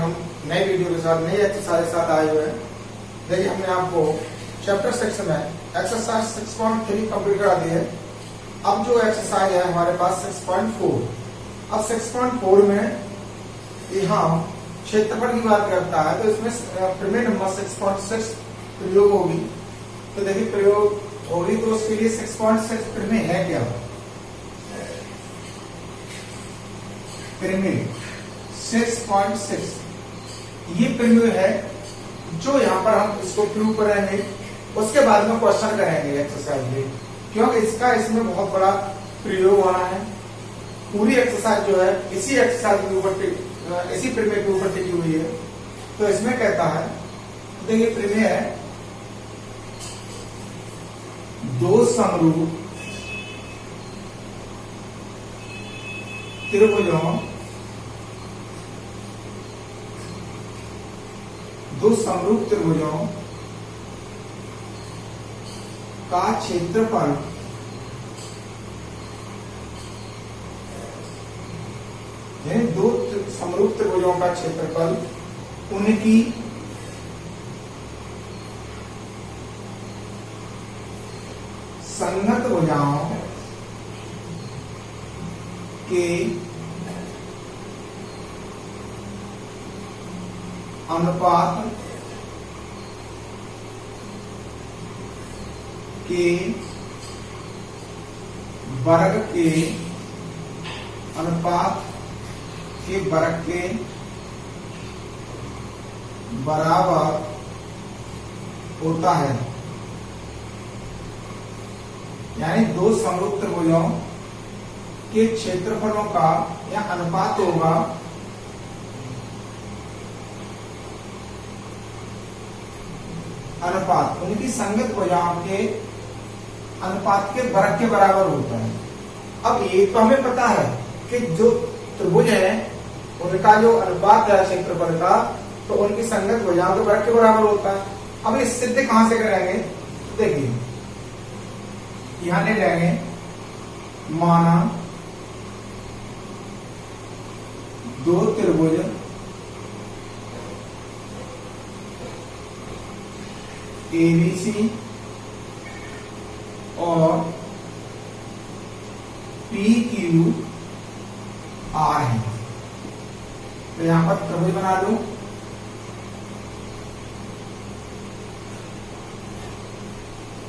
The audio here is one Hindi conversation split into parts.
हम नए वीडियो के साथ, नई एक्सरसाइज के साथ आए हुए हैं। देखिए हमने आपको चैप्टर 6 में एक्सरसाइज 6.3 कंप्लीट करा दी है। अब जो एक्सरसाइज है हमारे पास 6.4। अब 6.4 में यहाँ क्षेत्रफल की बात करता है, तो इसमें प्रमेय नंबर 6.6 प्रयोग होगी। तो देखिए प्रयोग होगी, तो उसके लिए 6.6 प्रमेय है क्या? प्रमेय 6.6 ये प्रमेय है, जो यहाँ पर हम इसको प्रूव करेंगे, उसके बाद में क्वेश्चन करेंगे एक्सरसाइज में, क्योंकि इसका इसमें बहुत बड़ा प्रयोग होना है। पूरी एक्सरसाइज जो है इसी एक्सरसाइज के ऊपर, इसी प्रमेय के ऊपर टिकी हुई है। तो इसमें कहता है, देखिए प्रमेय है, दो समरूप त्रिभुजों, दो समरूप त्रिभुजों का क्षेत्रफल यानी दो समरूप त्रिभुजों का क्षेत्रफल उनकी संगत भुजाओं के अनुपात के वर्ग के अनुपात के वर्ग के बराबर होता है। यानी दो समरूप त्रिभुजों के क्षेत्रफलों का या अनुपात होगा अनुपात उनकी संगत भुजाओं के अनुपात के वर्ग के बराबर होता है। अब ये तो हमें पता है कि जो त्रिभुज है उनका जो अनुपात है क्षेत्रफल का, तो उनकी संगत भुजाओं के वर्ग के बराबर होता है। अब ये सिद्ध कहां से करेंगे? देखिए यहां ले लेंगे, माना दो त्रिभुज ABC और PQR है। तो यहां पर त्रिभुज बना लो,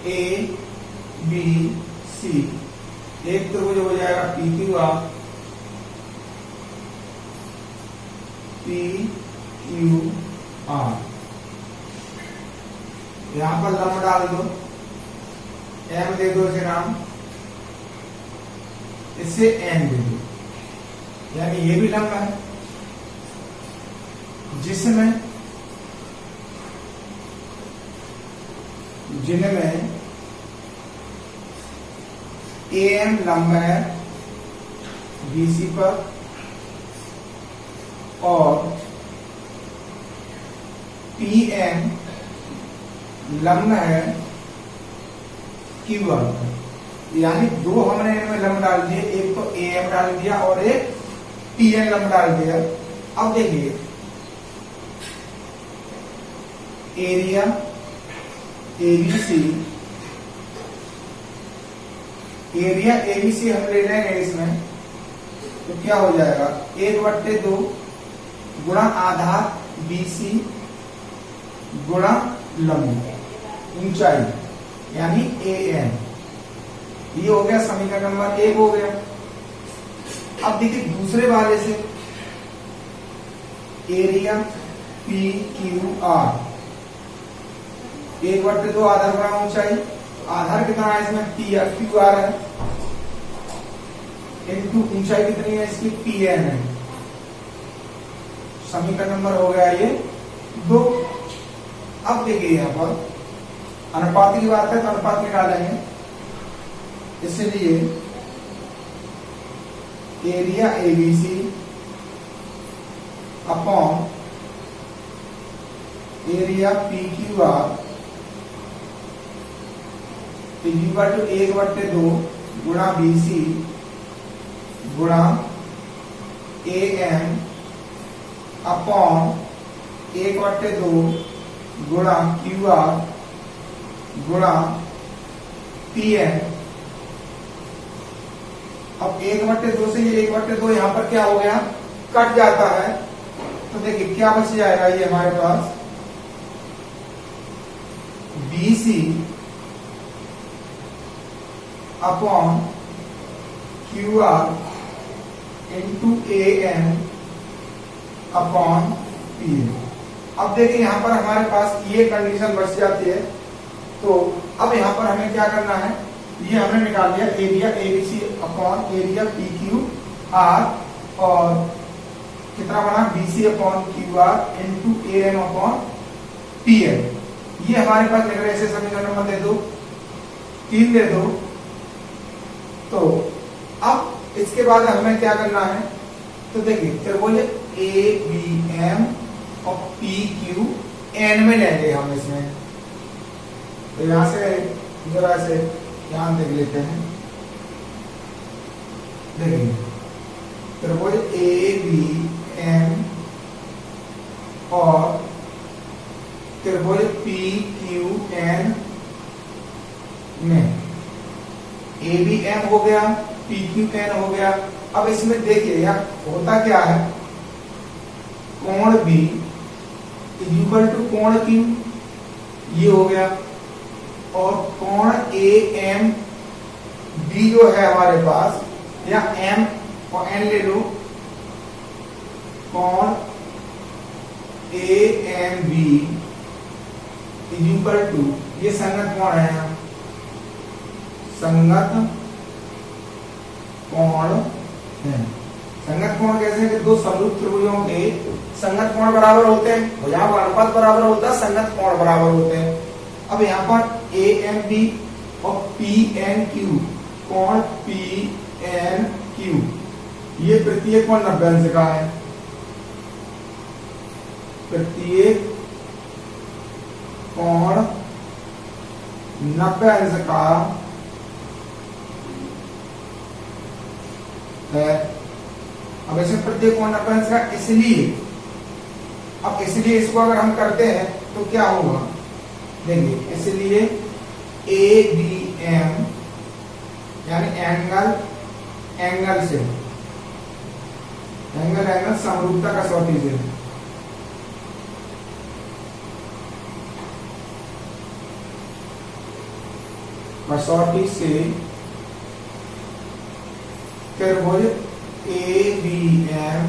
ABC। एक त्रिभुज हो जाएगा PQR, यहां पर लंब डाल दो, M दे दो इसे नाम, इससे N दे दो, यानी ये भी लंब है जिनमें AM लंब है BC पर और PM लंब है QR पर। यानी दो हमने इनमें लंब डाल दिए, एक तो AM डाल दिया और एक PN लंब डाल दिया। अब देखिए एरिया ABC, एरिया ABC हम ले लेंगे इसमें, तो क्या हो जाएगा 1/2 गुणा आधार BC गुणा लंब ऊंचाई यानी AM। ये हो गया समीकरण नंबर 1 हो गया। अब देखिए दूसरे वाले से एरिया PQR 1/2 आधार गुणा ऊंचाई, आधार कितना है इसमें QR है, इनटू ऊंचाई कितनी है इसकी PN है। समीकरण नंबर हो गया ये 2। अब देखिए यहां पर अनुपात की बात है, तो अनुपात निकालेंगे, इसलिए area ABC upon area PQR तो 1/2 गुणा BC गुणा AM अपॉन 1/2 गुणा क्यू आर गुणा पी एन। अब 1/2 से ये 1/2 यहां पर क्या हो गया, कट जाता है। तो देखिए क्या बच जाएगा, ये हमारे पास BC upon QR into AN upon PN। अब देखिए यहां पर हमारे पास ये कंडीशन बच जाती है। तो अब यहां पर हमें क्या करना है, ये हमने निकाल लिया area ABC upon area PQR और कितना बना BC upon QR into AM upon PN। ये हमारे पास लिख रहे हैं, समीकरण नंबर दे दो 3 दे दो। तो अब इसके बाद हमें क्या करना है, तो देखिए फिर बोले ABM और PQN में लेंगे हम इसमें। तो यहां से जरा से ध्यान देख लेते हैं। देखिए फिर बोले ABM और फिर बोले PQN में। ABM हो गया, PQN हो गया। अब इसमें देखिए यहाँ होता क्या है, कोण B इक्वल टू कोण Q, ये हो गया। और कोण AMB जो है हमारे पास, या M और N ले लो, कोण AMB इक्वल टू, ये संगत कोण है, यहाँ संगत कोण है। संगत कोण कैसे है कि दो समरूप त्रिभुजों के संगत कोण बराबर होते हैं, और यहाँ पर अनुपात बराबर होता है, संगत कोण बराबर होते हैं। अब यहाँ पर AMB और PNQ, कोण PNQ, ये प्रत्येक कोण 90 अंश का है। प्रत्येक कोण 90 अंश का है। अब इसमें प्रत्येक कोण 90 अंश का, इसलिए इसको अगर हम करते हैं तो क्या होगा, देखिए इसलिए ABM यानी एंगल से, एंगल समरूपता कसौटी से, कसौटी से त्रिभुज ABM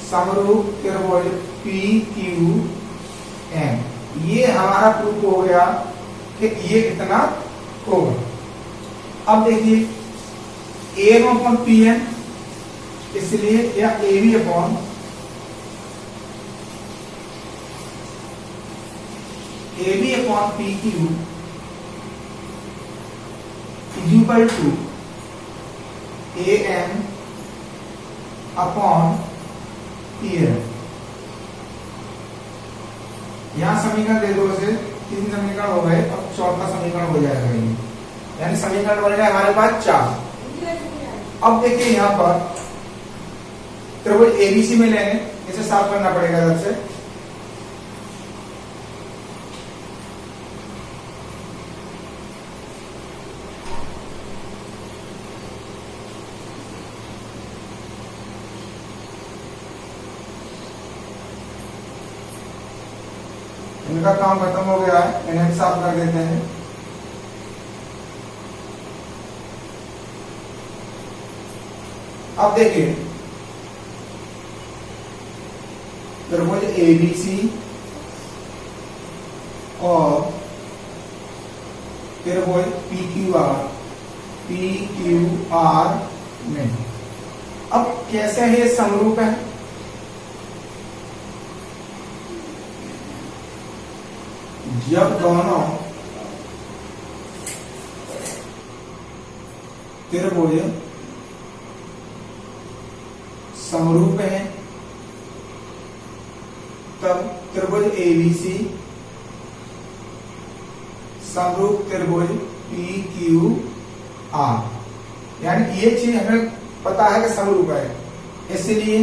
समरूप त्रिभुज PQN। ये हमारा प्रूफ हो गया कि ये कितना होगा। अब देखिए AM अपॉन PN, इसलिए या AB upon PQ equal to AM upon PN। यहां समीकरण दे दो, इसे 3 समीकरण हो गए, अब चौथा समीकरण हो जाएगा ये, यानी समीकरण बन गया हमारे पास 4। अब देखिए यहां पर त्रिभुज ABC में लेंगे, इसे साफ करना पड़ेगा इधर से। इनका काम खत्म हो गया है, इन्हें भी साफ कर देते हैं। अब देखिए त्रिभुज ABC और त्रिभुज PQR में, अब कैसे है ये समरूप है, जब दोनों त्रिभुज समरूप हैं तब त्रिभुज ABC समरूप त्रिभुज PQR, यानी ये चीज हमें पता है कि समरूप है, इसलिए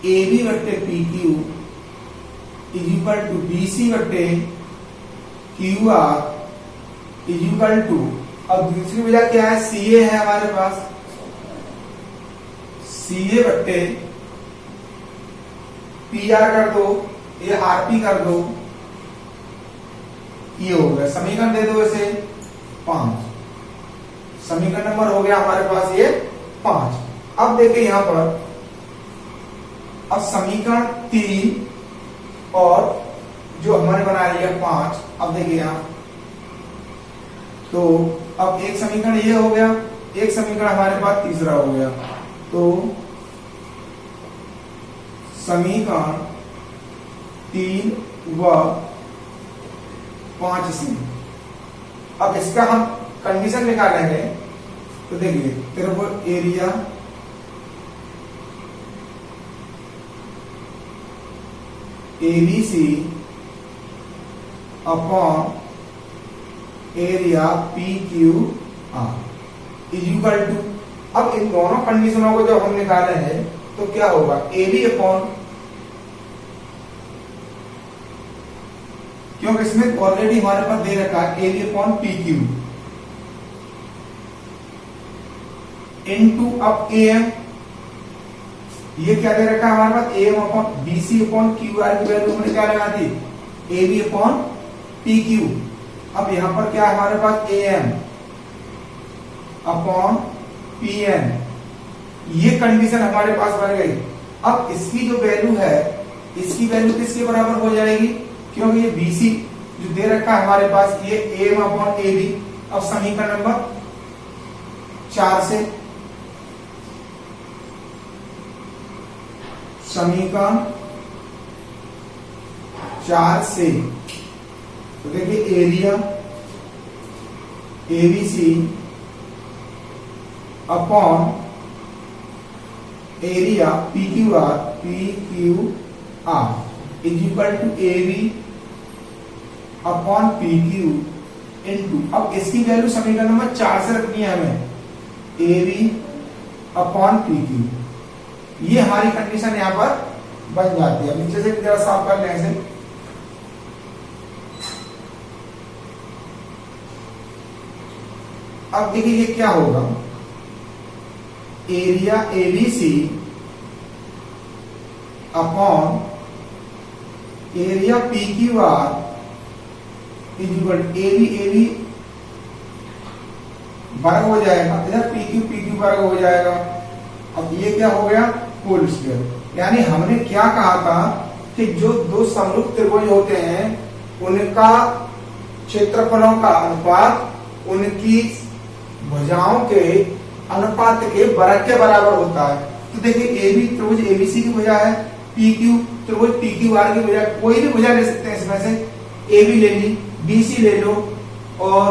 ए बी बट्टे P Q is equal to B C बट्टे Q R is equal to, अब दूसरी वजह क्या है, सी ए है हमारे पास, सी ए बट्टे पी आर कर दो, ये आर पी कर दो, ये हो गया। समीकरण दे दो इसे 5, समीकरण नंबर हो गया हमारे पास ये 5। अब देखिए यहां पर, अब समीकरण 3 और जो हमने बना लिया 5, अब देखिए यहां तो अब एक समीकरण ये हो गया, एक समीकरण हमारे पास तीसरा हो गया, तो समीकरण 3 व 5 से अब इसका हम कंडीशन निकालेंगे। तो देखिए तेरे को area ABC upon area PQR is equal to, अब इन दोनों कंडीशनों को जब हम निकाले हैं तो क्या होगा, AB अपॉन, क्योंकि इसमें ऑलरेडी हमारे पास दे रखा है AB अपॉन PQ इनटू अब AM, ये क्या दे रखा है हमारे पास, AM upon BC upon QR की वैल्यू हमने क्या लगा दी, AB अपॉन PQ। अब यहां पर क्या है हमारे पास, AM अपॉन PN, ये कंडीशन हमारे पास बन गई। अब इसकी जो वैल्यू है, इसकी वैल्यू किसके बराबर हो जाएगी, क्योंकि ये BC जो दे रखा है हमारे पास, ये AM अपॉन AB। अब समीकरण नंबर 4 से, समीकरण 4 से तो देखिए area ABC upon area PQR is equal to AB upon PQ into, अब इसकी वैल्यू समीकरण नंबर 4 से रखनी है हमें, AB अपॉन PQ। ये हमारी कंडीशन यहां पर बन जाती है। नीचे से जरा साफ कर लें ऐसे, अब देखिए ये क्या होगा, area ABC upon area PQR is equal to AB वर्ग हो जाएगा, इधर PQ वर्ग हो जाएगा। अब ये क्या हो गया, होल स्क्वायर। यानी हमने क्या कहा था कि जो दो समरूप त्रिभुज होते हैं उनका क्षेत्रफलों का अनुपात उनकी भुजाओं के अनुपात के वर्ग के बराबर होता है। तो देखिए AB त्रिभुज ABC की भुजा है, PQ त्रिभुज PQR की भुजा, कोई भी भुजा ले सकते हैं इसमें से, AB ले ली, BC ले लो और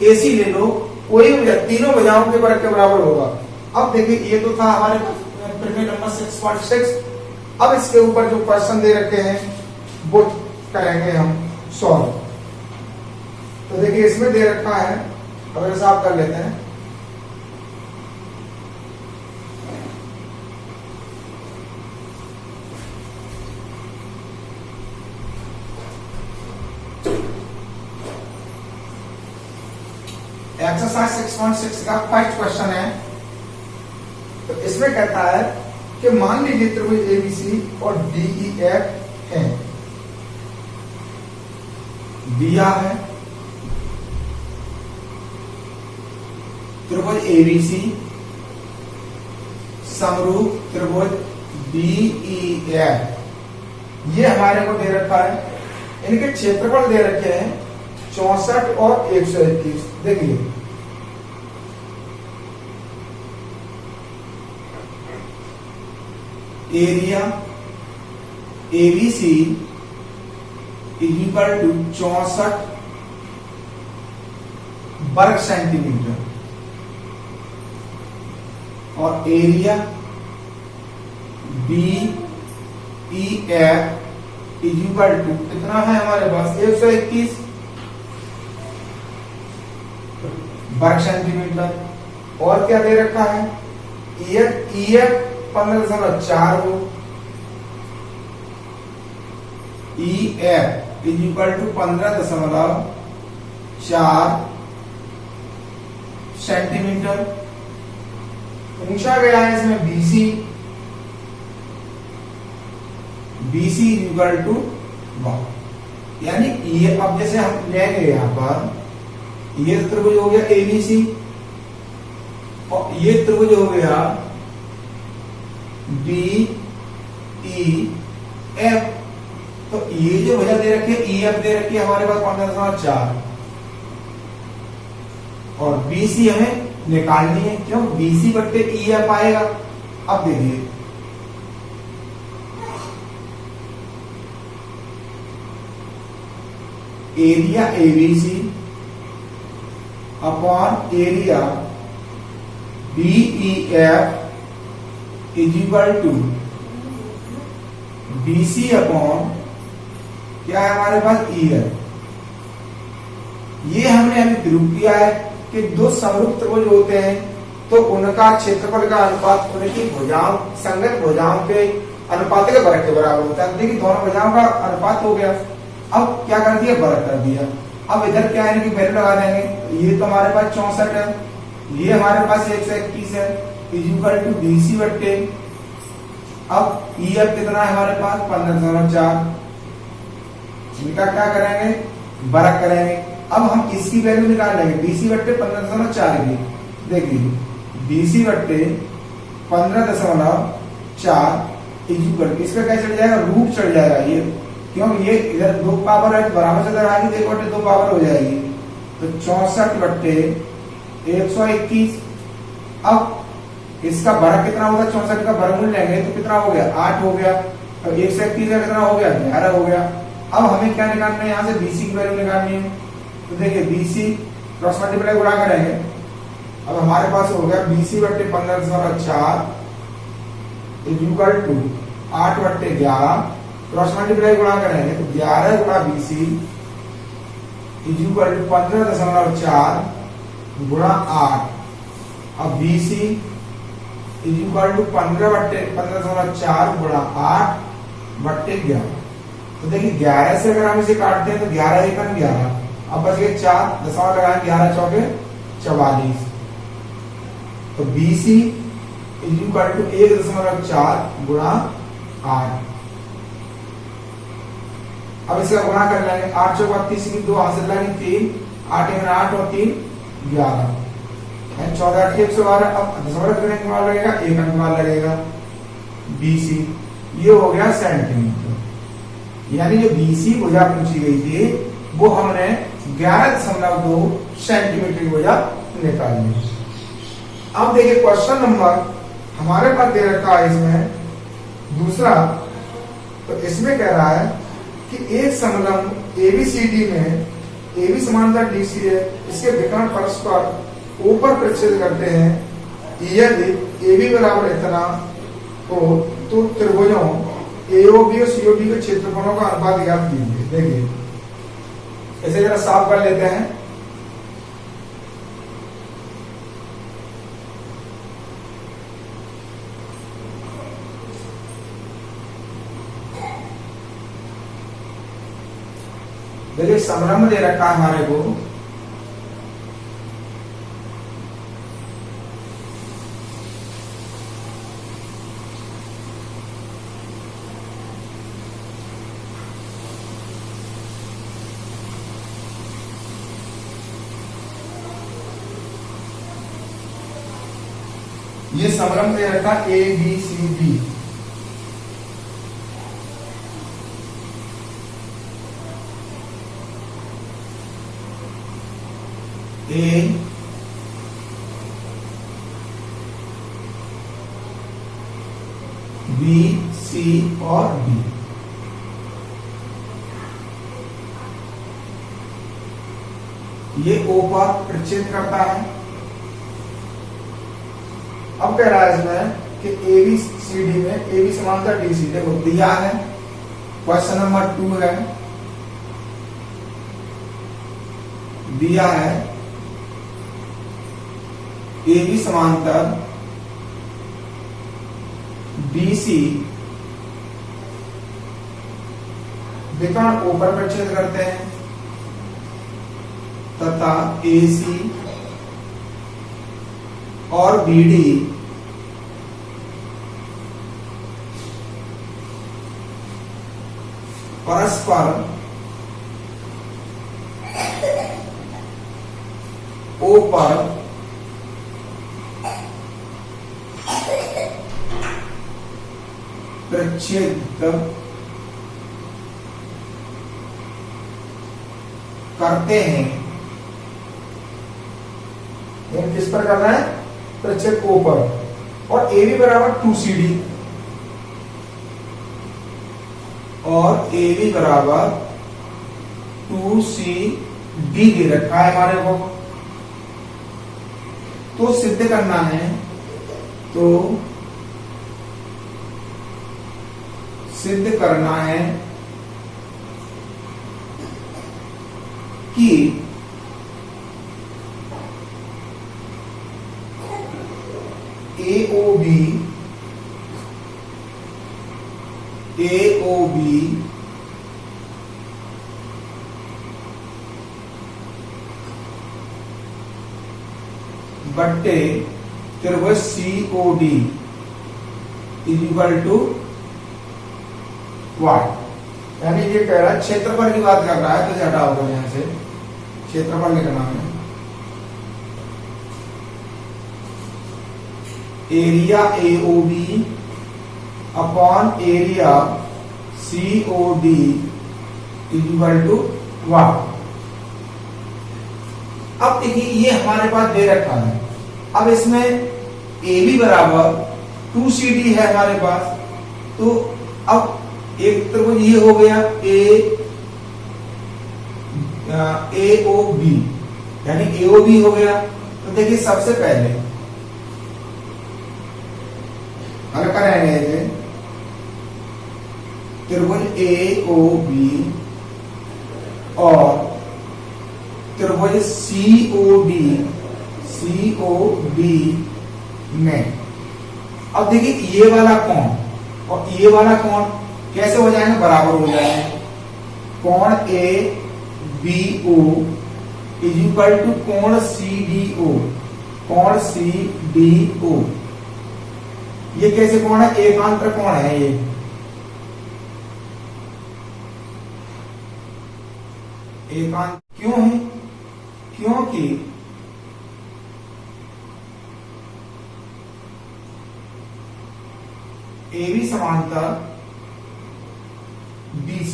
AC ले लो, कोई भुजा, तीनों भुजाओं के वर्ग के बराबर होगा। अब देखिए ये तो था हमारे प्रश्न नंबर 6.6। अब इसके ऊपर जो क्वेश्चन दे रखे हैं वो करेंगे हम सॉल्व। तो देखिए इसमें दे रखा है, अब साफ कर लेते हैं। एक्सरसाइज 6.6 का फर्स्ट क्वेश्चन है। तो इसमें कहता है कि मान लीजिए त्रिभुज ABC और DEF है, दिया है त्रिभुज ABC समरूप त्रिभुज DEF, ये हमारे को दे रखा है। इनके क्षेत्रफल दे रखे हैं 64 और 121। देखिए एरिया ABC इक्वल टू 64 वर्ग सेंटीमीटर और एरिया BEF इक्वल टू कितना है हमारे पास, 121 वर्ग सेंटीमीटर। और क्या दे रखा है, EF 15.4 हो, EF is equal to 15.4 centimetre. पूछा गया है इसमें BC इज इक्वल टू 1, यानी ये अब जैसे हम लेंगे यहां पर, ये त्रिभुज हो गया ABC और ये त्रिभुज हो गया DEF। तो ये जो भुजा दे रखी है EF दे रखी है हमारे पास 15.4 और BC हमें निकालनी है, क्यों, BC बट्टे EF आएगा। अब देखिए area ABC upon area BEF is equal to BC upon क्या है हमारे पास EF। ये हमने अभी प्रूव किया है कि दो समरूप त्रिभुज होते हैं तो उनका क्षेत्रफल का अनुपात उनकी भुजाओं, संगत भुजाओं के अनुपात के वर्ग के बराबर होता है। देखिए दोनों भुजाओं का अनुपात हो गया, अब क्या कर दिया, वर्ग कर दिया। अब इधर क्या है कि वैल्यू लगा देंगे, ये तो हमारे पास 64 है, ये हमारे पास 121 है, इज इक्वल टू BC बट्टे, अब EF कितना है हमारे पास 15.4, इनका क्या करेंगे, वर्ग करेंगे। अब हम इसकी वैल्यू निकाल लेंगे BC बट्टे 15.4 की। देखिए BC बट्टे 15.4 इज इक्वल, इसका क्या चढ़ जाएगा, रूट चढ़ जाएगा ये, क्यों, ये इधर 2 पावर है तो बराबर से इधर आएगी, 1 बट्टे 2 पावर हो जाएगी, तो 64 बट्टे 121। अब इसका वर्ग कितना होगा, 64 का वर्गमूल लेंगे तो कितना हो गया, 8 हो गया, और 121 का कितना हो गया, 11 हो गया। अब हमें क्या निकालना है, यहाँ से BC की वैल्यू निकालनी है। तो देखिए BC क्रॉस मल्टीप्लाई गुणा करेंगे, अब हमारे पास हो गया BC बट्टे 15.4 इज इक्वल टू 8 बट्टे 11, क्रॉस मल्टीप्लाई गुणा करेंगे तो 11 गुणा BC इज इक्वल टू 15.4 गुणा 8। अब BC इज इक्वल टू 15.4 गुणा 8 बट्टे 11। तो देखिए 11 से अगर हम इसे काटते हैं तो 11 एकम 11, अब बच गए 4, दशमलव लगाएं, 11 चौके 44। तो BC इज इक्वल टू 1.4 गुणा 8। अब इसका गुणा कर लेंगे, 8 चौक 32 की 2 हासिल लाएंगे 3, 8 में 8 और 3 11, 14 8 112। अब दशमलव करने के बाद लगेगा, 1 अंक बाद लगेगा BC, ये हो गया सेंटीमीटर। यानी जो BC भुजा पूछी गई थी वो हमने 11.2 सेंटीमीटर की भुजा निकाली। अब देखिए क्वेश्चन नंबर हमारे पास दे रखा है इसमें दूसरा, तो इसमें कह रहा है कि एक समलंब ABCD में AB समांतर DC है, इसके विकर्ण परस्पर ऊपर प्रक्षेप करते हैं, यदि AB बराबर इतना हो तो त्रिभुजों AOB और COD के क्षेत्रफलों का अनुपात ज्ञात कीजिए। देखिए इसे जरा साफ कर लेते हैं। देखिए समलंब दे रखा है हमारे को, ये समलंब दे रखा ABCD, A B C और D। ये O पर प्रक्षेप करता है। अब कह रहा है इसमें कि ABCD में AB समांतर DC, देखो दिया है, क्वेश्चन नंबर 2 है, दिया है ए बी समांतर बी सी विकर्ण ऊपर प्रक्षेप करते हैं तथा ए सी और बी डी परस्पर ओ पर प्रक्षेपित करते हैं। किस पर करना है? प्रक्षेप ओ पर। और ए बी बराबर 2CD और ए बी बराबर 2CD दे रखा है हमारे को। तो सिद्ध करना है, तो सिद्ध करना है कि AOB बट्टे त्रिभुज COD इज इक्वल टू वाट। यानी ये कह रहा है क्षेत्रफल की बात कर रहा है, तो हटा होगा यहां से क्षेत्रफल लिखना है। Area AOB upon area COD is equal to what. अब देखिए ये हमारे पास दे रखा है। अब इसमें AB बराबर 2CD है हमारे पास, तो अब एक त्रिभुज ये हो गया AOB, यानी AOB हो गया। तो देखिए सबसे पहले हल करेंगे त्रिभुज AOB और त्रिभुज COD में। अब देखिए ये वाला कोण और ये वाला कोण कैसे हो जाएंगे? बराबर हो जाएंगे। कोण ABO इज इक्वल टू कोण CDO। कोण CDO ये कैसे कोण है? एकांतर कोण है ये। एकांत क्यों है? क्योंकि AB समांतर BC,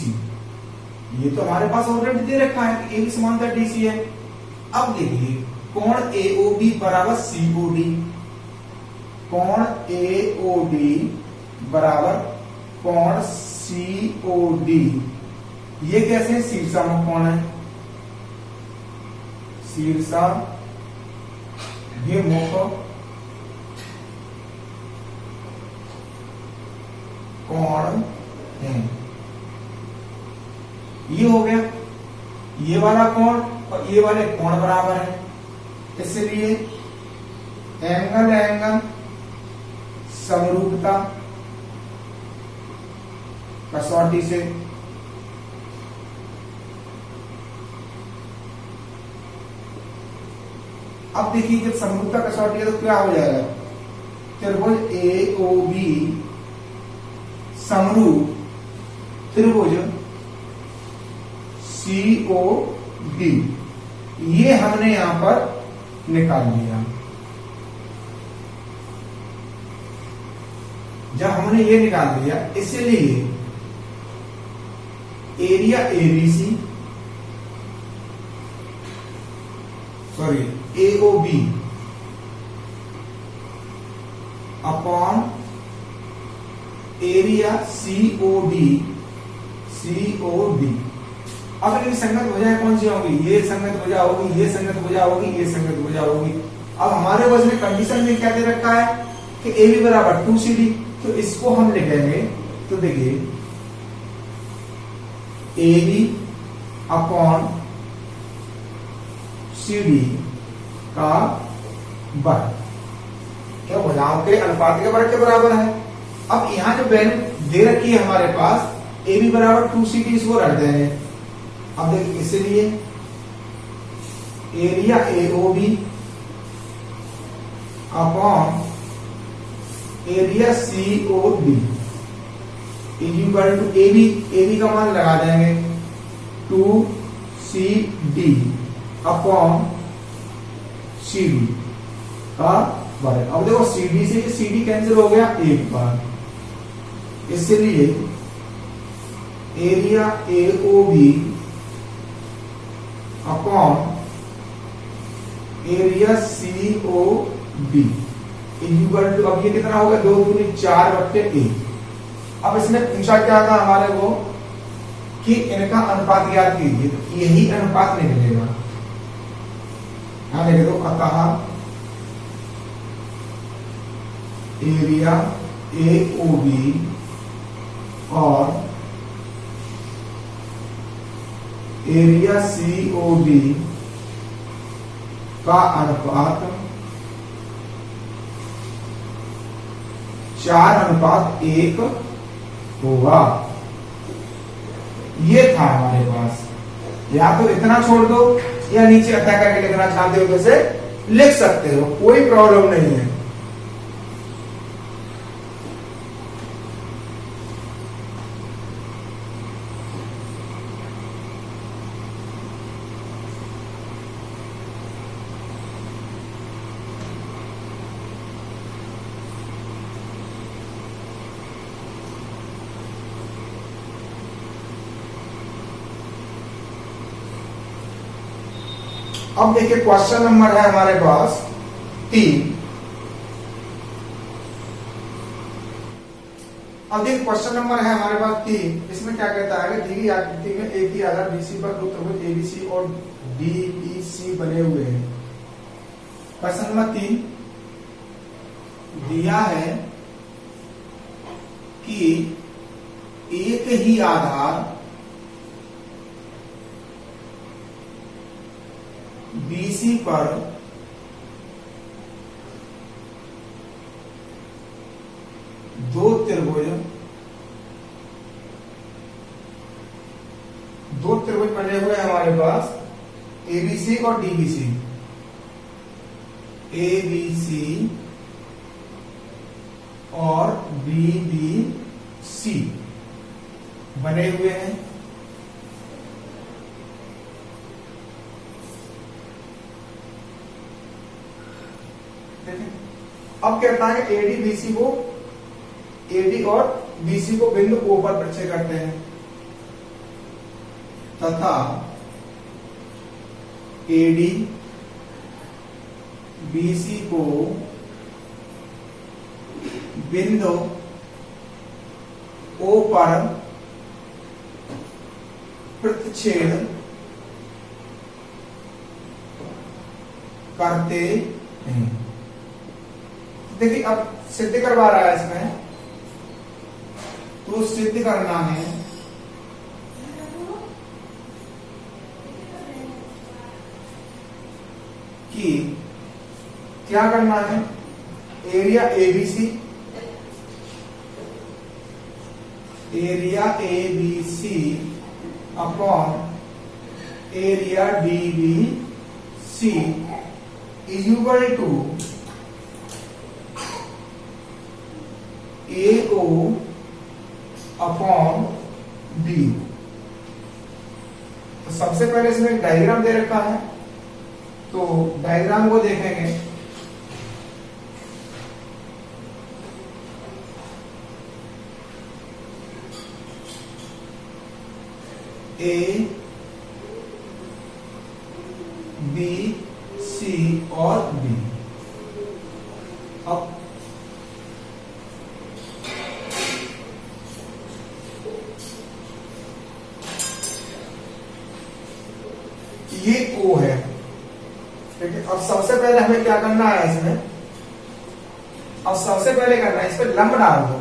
ये तो हमारे पास ऑलरेडी दे रखा है कि AB समांतर DC है। अब देखिए कोण AOB बराबर COD, कोण AOD बराबर कोण COD, ये कैसे? शीर्षामुख कोण है, शीर्षाभिमुख कोण है। ये हो गया ये वाला कोण और ये वाले कोण बराबर है, इसलिए एंगल एंगल समरूपता कसौटी से अब देखिए जब समरूपता कसौटी है तो क्या हो जाएगा? त्रिभुज AOB समरूप त्रिभुज COD, ये हमने यहां पर निकाल लिया। जब हमने ये निकाल दिया, इसलिए area ABC AOB upon area COD अब इनकी संगत भुजाएं कौन सी होंगी? ये संगत भुजा होगी, ये संगत भुजा होगी, ये संगत भुजा होगी। अब हमारे पास में कंडीशन में क्या दे रखा है कि AB बराबर 2CD, तो इसको हम लिखेंगे। तो देखिए AB अपॉन CD का वर्ग, क्या भुजाओं के अनुपात के वर्ग के बराबर है। अब यहाँ जो वैल्यू दे रखी है हमारे पास, ए बी बराबर 2cd, इसको रख देंगे। अब देखिए इसलिए area AOB upon area COD equal to AB का मान लगा देंगे 2CD अपॉन CD का वर्ग। अब देखो CD से CD कैंसिल हो गया एक बार, इसलिए area AOB upon area COD equal to, अब ये कितना होगा 2 दूनी 4/1। अब इसमें पूछा क्या था हमारे को कि इनका अनुपात ज्ञात कीजिए, तो यही अनुपात निकलेगा। यहां लिख दो, अतः एरिया AOB और एरिया COD का अनुपात 4:1 होगा। ये था हमारे पास। या तो इतना छोड़ दो या नीचे अतः करके लिखना चाहते हो वैसे लिख सकते हो, कोई प्रॉब्लम नहीं है। अब देखिए क्वेश्चन नंबर है हमारे पास 3। अब देखिए क्वेश्चन नंबर है हमारे पास 3। इसमें क्या कहता है कि दी गई आकृति में एक ही आधार BC पर दो त्रिभुज ABC और DEC बने हुए हैं। क्वेश्चन नंबर 3 दिया है कि एक ही आधार BC पर दो त्रिभुज बने हुए हैं हमारे पास ABC और DBC। ABC और DBC बने हुए हैं। अब कहता है कि AD और BC को बिंदु O पर परिचय करते हैं तथा AD BC को बिंदु O पर प्रतिच्छेद करते हैं। देखिए अब सिद्ध करवा रहा है इसमें, तो सिद्ध करना है कि क्या करना है, area ABC upon area DBC equal to AO upon B। तो सबसे पहले इसमें एक डायग्राम दे रखा है, तो डायग्राम को देखेंगे। A B C और B। अब ये O है, ठीक है। अब सबसे पहले हमें क्या करना है इसमें, अब सबसे पहले करना है इस पर लंब डाल दो।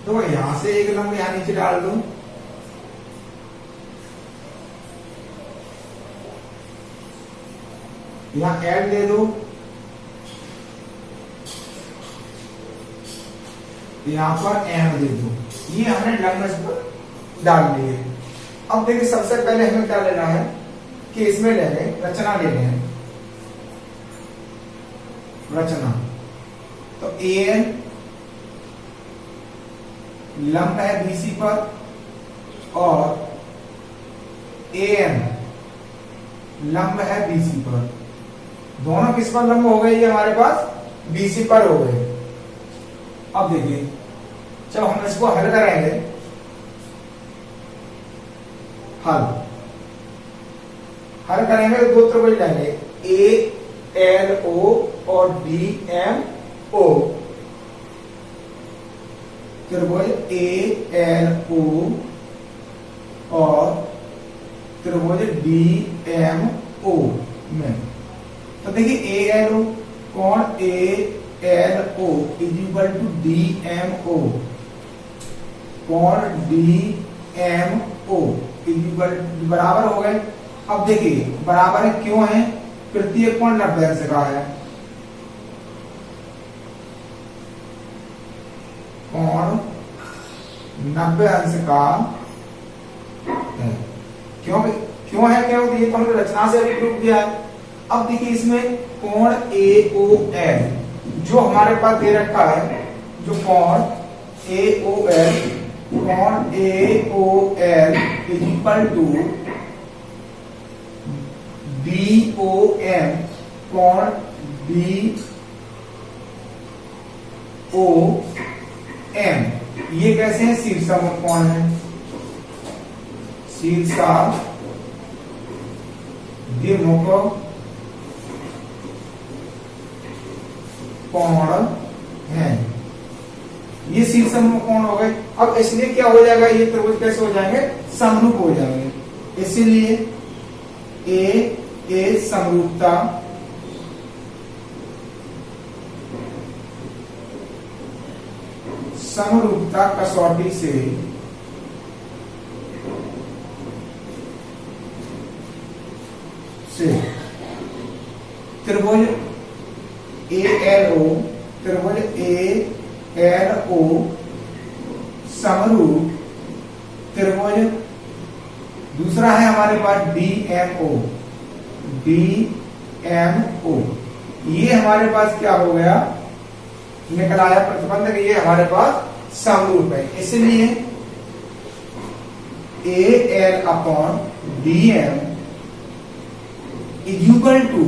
तो यहां से एक लंब यहां नीचे डाल दो, यहां ऐड दे दो, यहाँ पर m दे दो, ये हमने लंब पर डाल दिए। अब देखिए सबसे पहले हमें क्या लेना है कि इसमें लेंगे रचना लेने हैं, रचना। तो AN लंब है BC पर और AM लंब है BC पर। दोनों किस पर लंब हो गए? ये हमारे पास BC पर हो गए। अब देखिए जब हम इसको हल करेंगे, हल करेंगे तो दो त्रिभुज लेंगे, ALO और DMO। त्रिभुज ALO और त्रिभुज DMO में, तो देखिए ALO कोण ALO इक्वल टू DMO, कोण DMO इक्वल बराबर हो गए। अब देखिए बराबर है क्यों है? तृतीय कोण 90 अंश का है, कोण 90 अंश का है। क्यों क्यों है? क्यों ये तो हमने रचना से अभी प्रूफ किया है। अब देखिए इसमें कोण AOL जो हमारे पास दे रखा है, जो कोण AOL, कोण AOL इक्वल टू BOM, कोण BOM, ये कैसे है? शीर्षामुख कोण है, शीर्षाभिमुख कोण है। ये शीर्षाभिमुख कोण हो गए। अब इसलिए क्या हो जाएगा? ये त्रिभुज कैसे हो जाएंगे? समरूप हो जाएंगे। इसीलिए ए समरूपता कसौटी से त्रिभुज ALO समरूप त्रिभुज, दूसरा है हमारे पास DMO, ये हमारे पास क्या हो गया? निकल आया प्रतिबंध, ये हमारे पास समरूप है। इसलिए AL upon DM equal to,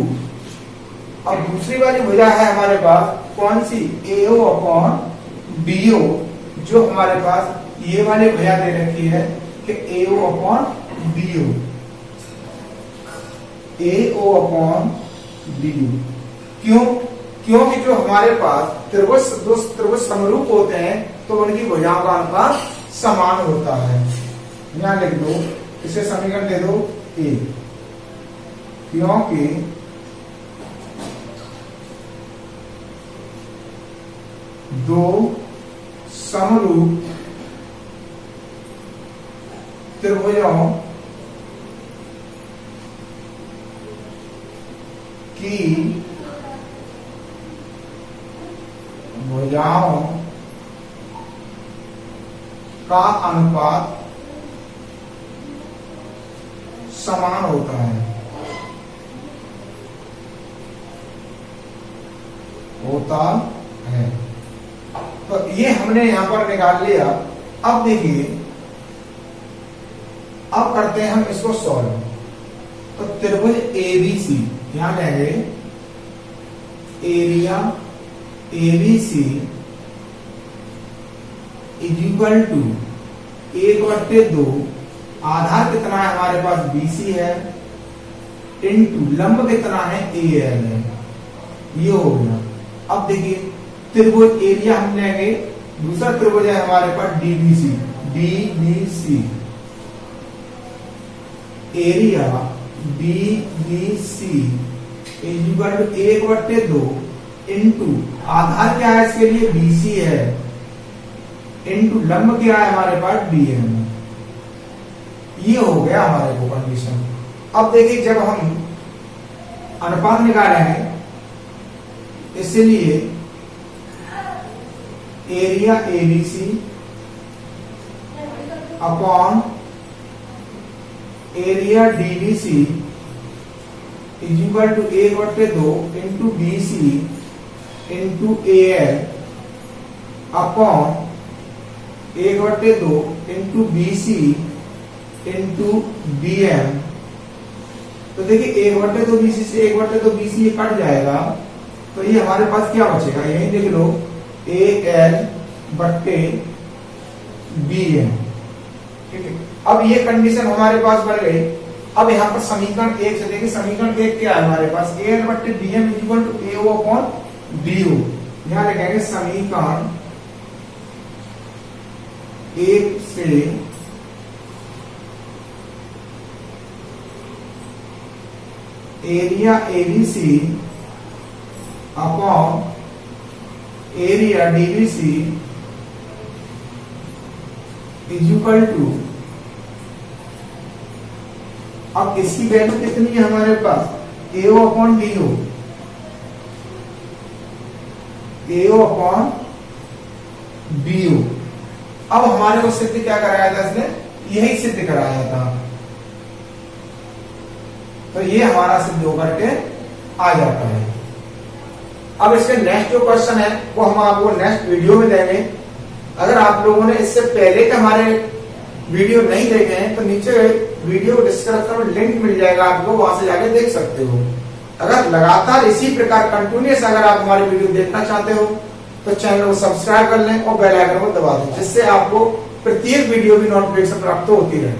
अब दूसरी वाली भुजा है हमारे पास कौन सी? AO अपॉन BO, जो हमारे पास ये वाली भुजा दे रखी है कि AO upon BO, AO upon BO। क्यों? क्योंकि जो हमारे पास त्रिभुज समरूप होते हैं तो उनकी भुजाओं का अनुपात समान होता है। यहां लिख दो, इसे समीकरण दे दो A, क्योंकि दो समरूप त्रिभुजों की भुजाओं का अनुपात समान होता है, तो ये हमने यहां पर निकाल लिया। अब देखिए, अब करते हैं हम इसको सॉल्व। तो त्रिभुज ABC, यहां लेंगे एरिया ABC इक्वल टू 1/2, आधार कितना है हमारे पास? BC है, इनटू लंब कितना है? AL है। ये हो गया। अब देखिए त्रिभुज एरिया हम लेंगे, दूसरा त्रिभुज है हमारे पास DBC, area DBC equal to 1/2 into आधार क्या है इसके लिए? BC है, इनटू लंब क्या है हमारे पास? DM। ये हो गया हमारे को कंडीशन। अब देखिए जब हम अनुपात निकालेंगे, इसलिए area ABC upon area DBC is equal to 1/2 into BC into AL upon 1/2 into BC into BM. तो देखिए 1/2 बीसी से 1/2 बीसी ये कट जाएगा, तो ये हमारे पास क्या बचेगा, यही देख लो एएल बट्टे बीएम। ठीक है, अब ये कंडीशन हमारे पास बन गई। अब यहाँ पर समीकरण 1 से देखिए, समीकरण 1 क्या है हमारे पास, एएल बट्टे BM is equal to AO upon BO. यहां लिखेंगे समीकरण 1 से area ABC upon area DBC is equal to, अब इसकी वैल्यू कितनी है हमारे पास, AO upon DO, AO upon BO. अब हमारे को सिद्ध क्या कराया था इसने, यही सिद्ध कराया था, तो ये हमारा सिद्ध होकर के आ जाता है। अब इसके नेक्स्ट जो क्वेश्चन है वो हम आपको नेक्स्ट वीडियो में देंगे। अगर आप लोगों ने इससे पहले के हमारे वीडियो नहीं देखे हैं तो नीचे वीडियो डिस्क्रिप्शन में लिंक मिल जाएगा, आपको वहां से जाके देख सकते हो। अगर लगातार इसी प्रकार कंटिन्यूअस अगर आप हमारी वीडियो देखना चाहते हो तो चैनल को सब्सक्राइब कर लें और बेल आइकन को दबा दें, जिससे आपको प्रत्येक वीडियो की नोटिफिकेशन प्राप्त होती रहे।